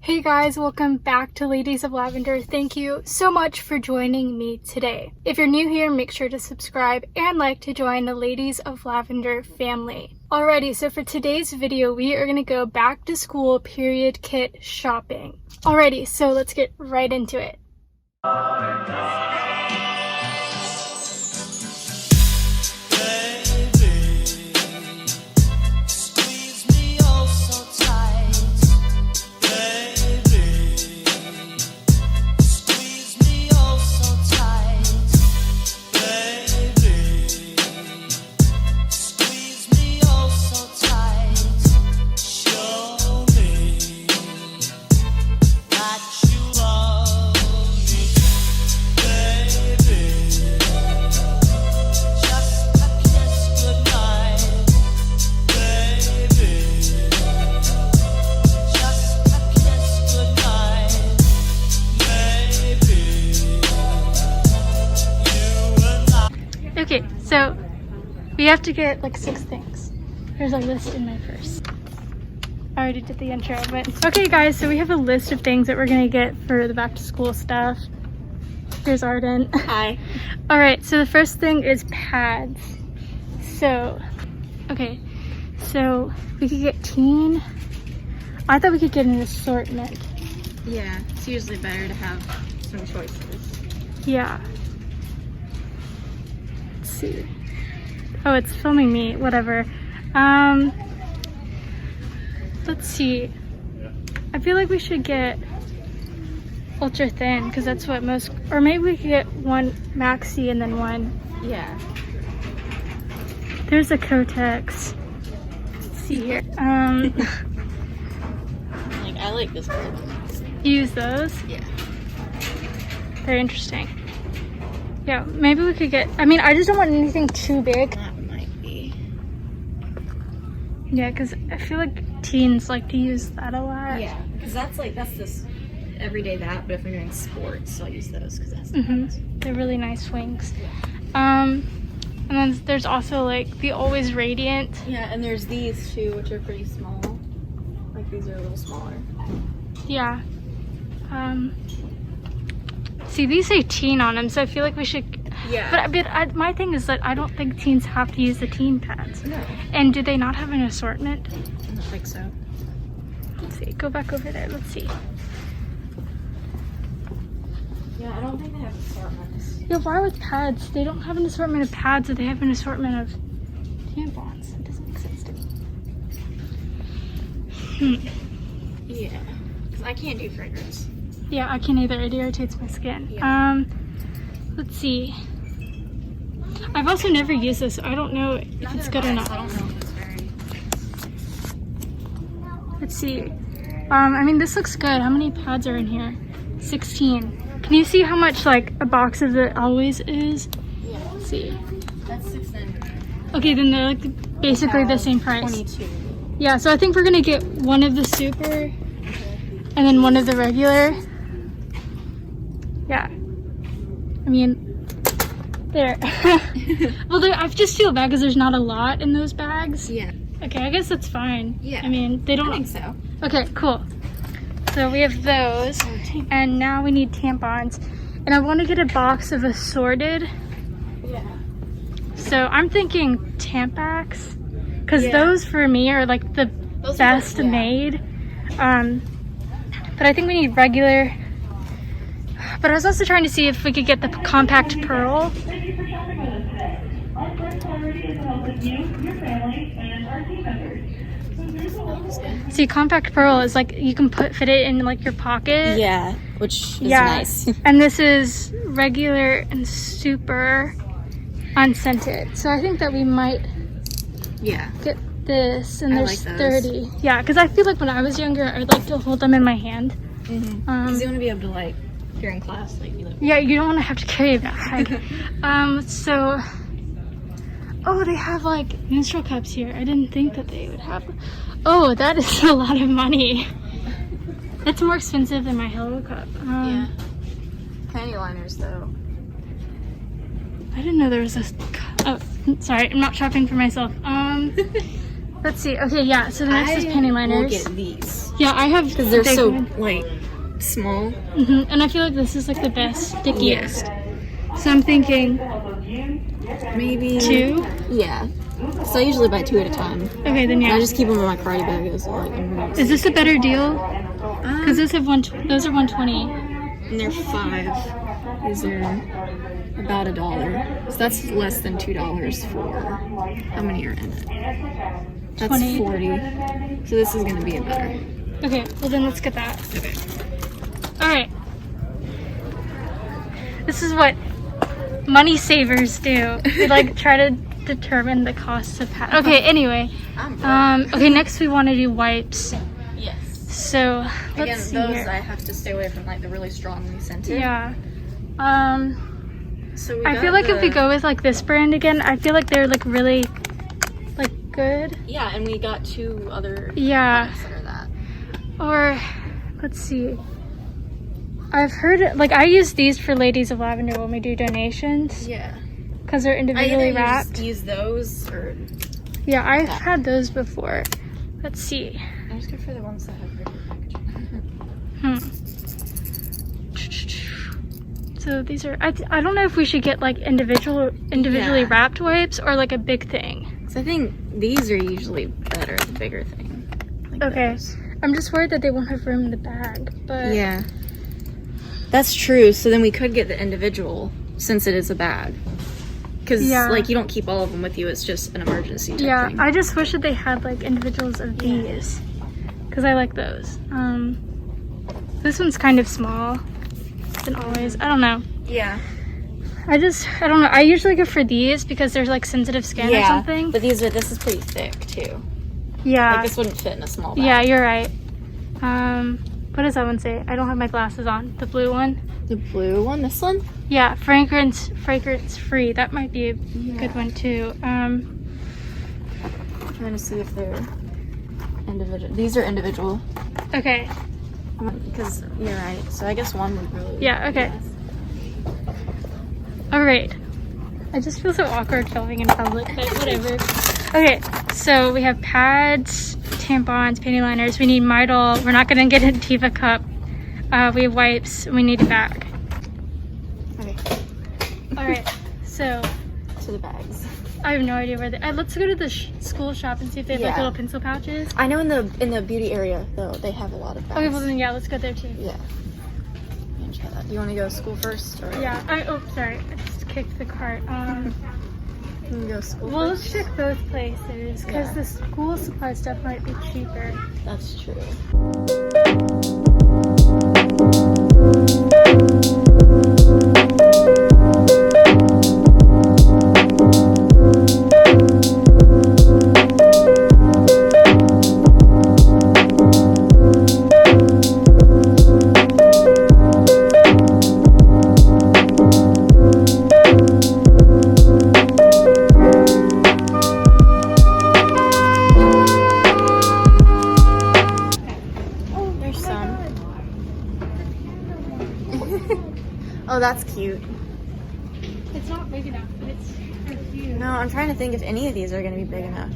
Hey guys, welcome back to Ladies of Lavender. Thank you so much for joining me today. If you're new here, make sure to subscribe and like to join the Ladies of Lavender family. Alrighty, so for today's video, we are going to go back to school period kit shopping. Alrighty, so let's get right into it. Okay, so we have to get like 6 things. There's a list in my purse. I already did the intro, but okay guys, so we have a list of things that we're gonna get for the back to school stuff. Here's Arden. Hi. Alright, so the first thing is pads. So, okay, so we could get teen. I thought we could get an assortment. Yeah, it's usually better to have some choices. Yeah. Let's see. Oh, it's filming me. Whatever. Let's see. I feel like we should get ultra thin because that's what most, or maybe we could get one maxi and then one. Yeah. There's a Kotex. Let's see here. Like, I like this color. Use those? Yeah. Very interesting. Yeah, maybe we could get, I mean, I just don't want anything too big. That might be. Yeah, because I feel like teens like to use that a lot. Yeah, because that's this everyday that, but if we're doing sports, I'll use those because that's They're really nice wings. And then there's also like the Always Radiant. Yeah, and there's these too, which are pretty small. Like, these are a little smaller. Yeah. See, these say teen on them, so I feel like we should. Yeah. But my thing is that I don't think teens have to use the teen pads. No. And do they not have an assortment? I don't think so. Let's see. Go back over there. Let's see. Yeah, I don't think they have assortments. Yeah, why with pads? They don't have an assortment of pads, or they have an assortment of tampons. It doesn't make sense to me. Yeah. Because I can't do fragrance. Yeah, I can't either. It irritates my skin. Yeah. Let's see. I've also never used this, so I don't know if it's good or not. I don't know if it's very... Let's see. I mean, this looks good. How many pads are in here? 16. Can you see how much, like, a box of it always is? Yeah. Let's see. That's $6.99. Okay, then they're, like, basically the same price. 22. Yeah, so I think we're gonna get one of the super and then one of the regular. Yeah. I mean, there. Well, I just feel bad because there's not a lot in those bags. Yeah. Okay, I guess that's fine. Yeah. I mean, they don't. I think so. Okay, cool. So we have those, and now we need tampons. And I want to get a box of assorted. Yeah. So I'm thinking Tampax, because those for me are like the best made. But I think we need regular. But I was also trying to see if we could get the compact pearl. See, compact pearl is like you can fit it in like your pocket. Yeah, which is nice. And this is regular and super unscented. So I think that we might get this, and there's like those. 30. Yeah, because I feel like when I was younger, I'd like to hold them in my hand. Because you want to be able to, like, if you're in class, like, Yeah, you don't want to have to carry a bag. So, oh, they have like menstrual cups here. I didn't think that they would have. Oh, that is a lot of money. That's more expensive than my Hello cup. yeah. Panty liners, though. I didn't know there was a. Oh, sorry, I'm not shopping for myself. Let's see. Okay, yeah. So the next is panty liners. We'll get these Yeah, I have because they're big so one. like small. And I feel like this is like the best, stickiest. So I'm thinking Maybe 2. Yeah. So I usually buy 2 at a time. Okay, then And yeah. I just keep them in my karate bag. So like, Is this a better deal? Because those are 120. and they're 5. These are about $1. So that's less than $2 for how many are in it? That's 20. 40. So this is gonna be a better. Okay, well then let's get that. Okay. All right. This is what money savers do. We like try to determine the cost of pads. Okay, anyway. Okay, next we want to do wipes. Yes. So let's Again, see those here. I have to stay away from, like the really strongly scented. Yeah. So we I got feel like if we go with like this brand again, I feel like they're like really like good. Yeah, and we got 2 other Yeah. products that are that. Or let's see. I've heard like I use these for Ladies of Lavender when we do donations Yeah. because they're individually wrapped. Use those or Yeah, I've had those before. Let's see. I just go for the ones that have regular packaging. So these are. I don't know if we should get like individually wrapped wipes or like a big thing. So I think these are usually better, the bigger thing. Like Okay. those. I'm just worried that they won't have room in the bag. But Yeah. That's true. So then we could get the individual since it is a bag. Because like you don't keep all of them with you. It's just an emergency type thing. I just wish that they had like individuals of these because I like those. This one's kind of small than always. I don't know. Yeah. I don't know. I usually go for these because there's like sensitive skin or something. But this is pretty thick too. Yeah. Like this wouldn't fit in a small bag. Yeah, you're right. What does that one say? I don't have my glasses on. The blue one? The blue one, this one? Yeah, fragrance free. That might be a good one too. I'm trying to see if they're individual. These are individual. Okay. Because you're right. So I guess one would really. Yeah, okay. All right. I just feel so awkward filming in public, but whatever. Okay, so we have pads, tampons, panty liners. We need Midol. We're not gonna get a Diva cup. We have wipes. We need a bag. Okay. All right. So To the bags. I have no idea where they. Let's go to the school shop and see if they have like little pencil pouches. I know in the beauty area though they have a lot of bags. Okay, well then yeah, let's go there too. Yeah. Try that. Do you want to go school first? Or? Yeah. Oh, sorry. I just kicked the cart. You can go school Well, first. let's check both places because the school supply stuff might be cheaper. That's true. Oh, that's cute. It's not big enough, but it's cute. No, I'm trying to think if any of these are going to be big enough.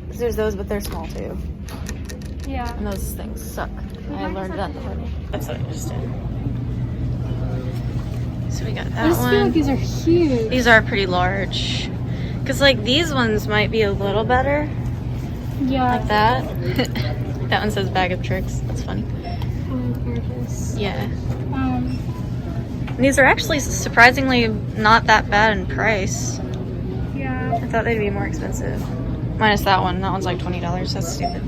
'Cause there's those, but they're small too. Yeah. And those things suck. I learned that the hard way. That's what I just did. So we got that I just feel one. like these are huge. These are pretty large. Because, like, these ones might be a little better. Yeah. Like that. That one says bag of tricks. That's funny. Gorgeous. Yeah. These are actually surprisingly not that bad in price. Yeah. I thought they'd be more expensive. Minus that one. That one's like $20. That's stupid.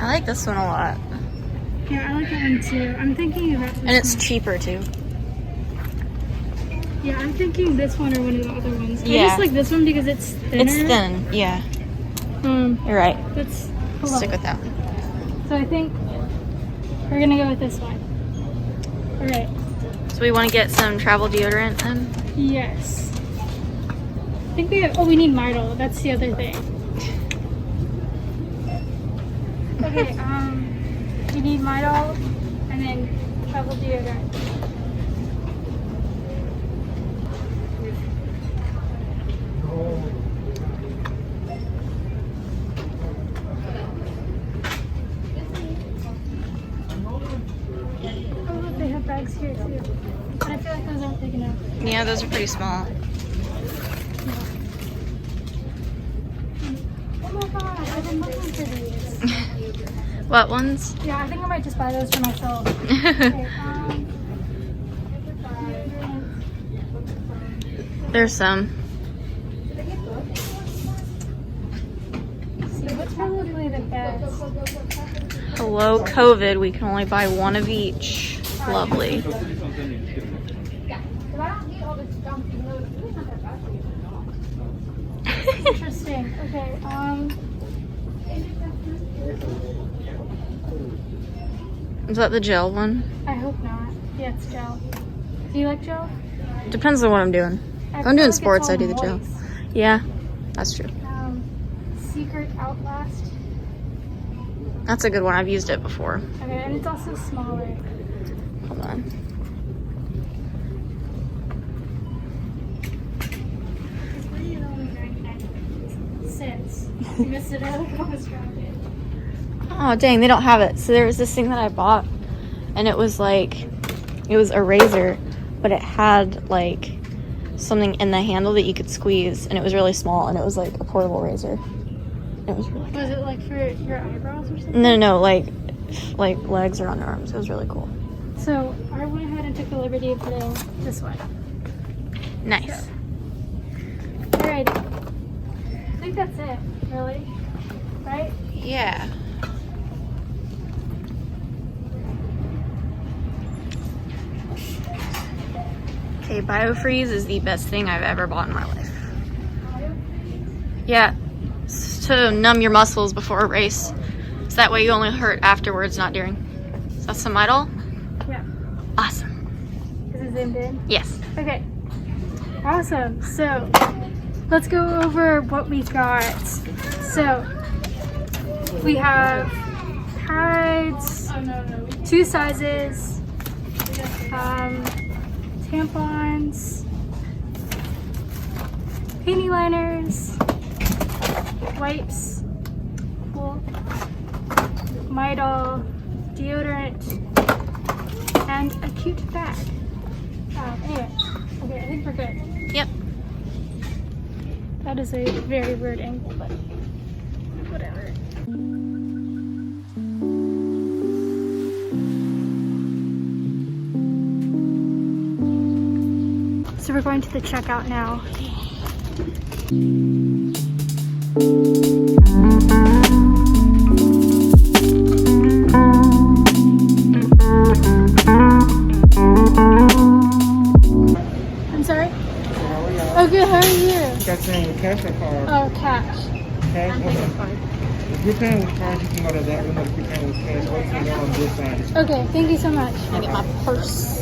I like this one a lot. Yeah, I like that one too. I'm thinking about this And it's one. cheaper too. Yeah, I'm thinking this one or one of the other ones. I Yeah. just like this one because it's thinner. It's thin, yeah. You're right. That's Stick with that one. So I think we're gonna go with this one. All right. So we want to get some travel deodorant then? Yes. I think we have. Oh, we need Midol. That's the other thing. Okay. We you need Midol and then travel deodorant. Oh look, they have bags here too. But I feel like those aren't big enough. Yeah, those are pretty small. Oh my gosh, I've been looking for these. What ones? Yeah, I think I might just buy those for myself. Okay, There's some. see, what's probably the best? Hello, COVID. We can only buy one of each. Lovely. Interesting. Okay, Is that the gel one? I hope not. Yeah, it's gel. Do you like gel? Depends on what I'm doing. If I'm doing sports, I do the gel. Yeah, that's true. Secret Outlast. That's a good one. I've used it before. Okay, and it's also smaller. Hold on. It's really only 99 cents. You missed it out. I almost grabbed it. Oh, dang, they don't have it. So there was this thing that I bought, and it was like, it was a razor, but it had like something in the handle that you could squeeze, and it was really small, and it was like a portable razor. It was really Was it like for your eyebrows or something? no, like legs or underarms. It was really cool. So I went ahead and took the liberty of putting this one. Nice. Alright. I think that's it, really. Right? Yeah. Okay, BioFreeze is the best thing I've ever bought in my life. Yeah, it's to numb your muscles before a race. So that way you only hurt afterwards, not during. So that's some Midol? Yeah. Awesome. Is it zoomed in? Yes. Okay. Awesome. So let's go over what we got. So we have pads, 2 sizes, tampons, panty liners, wipes, Midol, deodorant, and a cute bag. Anyway, okay, I think we're good. Yep. That is a very weird angle, but whatever. So we're going to the checkout now. I'm sorry? Oh, good. How are you? Got paying with cash or card? Oh, cash. Cash? Okay. If you're paying with card, you can go to that room. If you're paying with cash, or you can go on this side. Okay, thank you so much. I get my purse.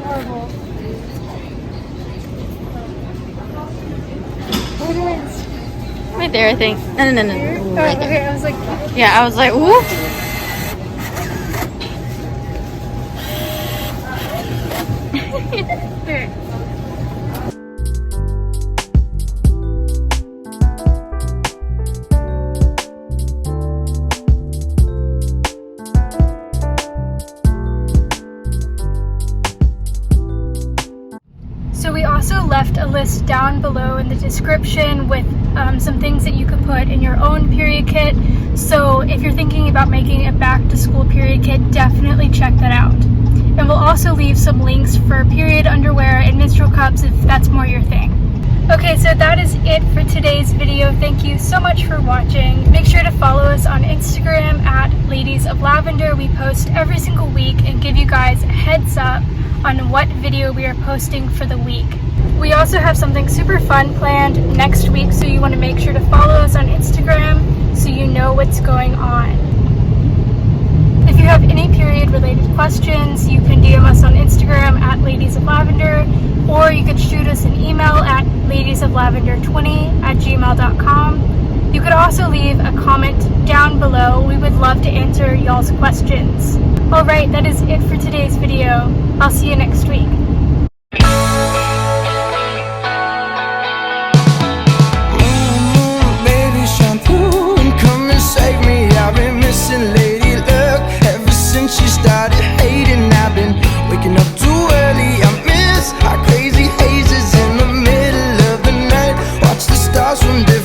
Horrible. Where it is? Right there, I think. No. Here? Oh, Right there. okay. I was like, Yeah, I was like, whoop. there. So we also left a list down below in the description with some things that you could put in your own period kit. So if you're thinking about making a back to school period kit, definitely check that out. And we'll also leave some links for period underwear and menstrual cups if that's more your thing. Okay, so that is it for today's video. Thank you so much for watching. Make sure to follow us on Instagram at Ladies of Lavender. We post every single week and give you guys a heads up on what video we are posting for the week. We also have something super fun planned next week, so you want to make sure to follow us on Instagram so you know what's going on. If you have any period related questions, you can DM us on Instagram at Ladies of Lavender, or you could shoot us an email at ladiesoflavender20@gmail.com. You could also leave a comment down below. We would love to answer y'all's questions. Alright, that is it for today's video. I'll see you next week.